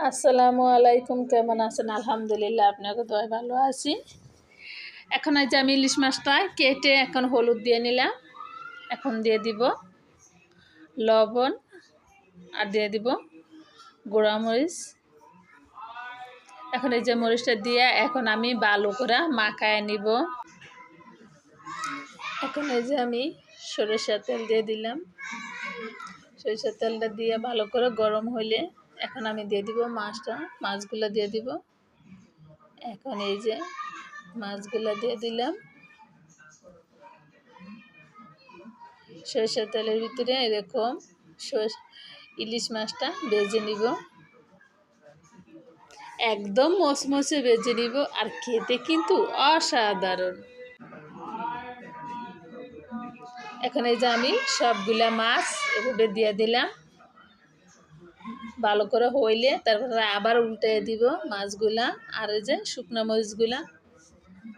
আসসালামু আলাইকুম, কেমন আছেন? আলহামদুলিল্লাহ, আপনাকে দয় ভালো আছি। এখন এই যে আমি ইলিশ মাছটা কেটে এখন হলুদ দিয়ে নিলাম। এখন দিয়ে দিব লবণ আর দিয়ে দিব গুঁড়া মরিচ। এখন এই যে মরিচটা দিয়ে এখন আমি ভালো করে মাখায় নিব। এখন এই যে আমি সরিষার তেল দিয়ে দিলাম। সরিষার তেলটা দিয়ে ভালো করে গরম হইলে এখন আমি দিয়ে দিব মাছগুলো দিয়ে দিব। এখন এই যে মাছগুলো দিয়ে দিলাম। সরিষার তেলের ভিতরে এরকম ইলিশ মাছটা ভেজে নিব, একদম মচমচে ভেজে নিব, আর খেতে কিন্তু অসাধারণ। এখন এই যে আমি সবগুলা মাছ এভাবে দিয়ে দিলাম। ভালো করে হইলে তারপরে আবার উল্টে দিব মাছগুলা, আর এই যে শুকনো মরিচগুলা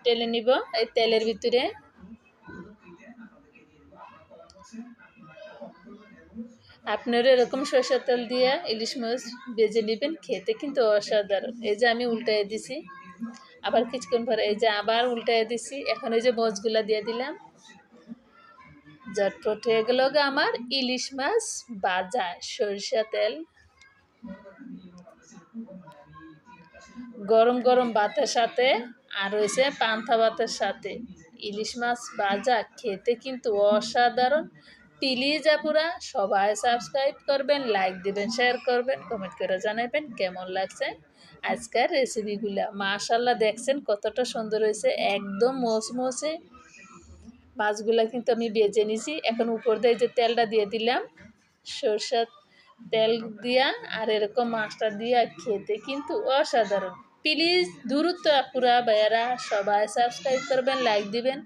টেলে নিব এই তেলের ভিতরে। আপনারা এরকম সরষের তেল দিয়ে ইলিশ মাছ ভেজে নেবেন, খেতে কিন্তু অসাধারণ। এই যে আমি উল্টাই দিছি, আবার কিছুক্ষণ পরে এই যে আবার উল্টাই দিছি। এখন এই যে মাছগুলা দিয়ে দিলাম। ঝটপট হয়ে গেল আমার ইলিশ মাছ ভাজা সরিষা তেল। গরম গরম ভাতের সাথে আর রয়েছে পান্তা ভাতের সাথে ইলিশ মাছ ভাজা খেতে কিন্তু অসাধারণ। প্লিজ আপুরা সবাই সাবস্ক্রাইব করবেন, লাইক দিবেন, শেয়ার করবেন, কমেন্ট করে জানাবেন কেমন লাগছে আজকের রেসিপিগুলা। মাশাআল্লাহ, দেখছেন কতটা সুন্দর হয়েছে, একদম মচমচে। মাছগুলা কিন্তু আমি ভেজে নিছি। এখন উপর দিয়ে যে তেলটা দিয়ে দিলাম, সরষের তেল দিয়া, আর এরকম মাছটা দিয়া খেতে কিন্তু অসাধারণ। প্লিজ দ্রুত আপুরা ভাইয়ারা সবাই সাবস্ক্রাইব করবেন, লাইক দিবেন।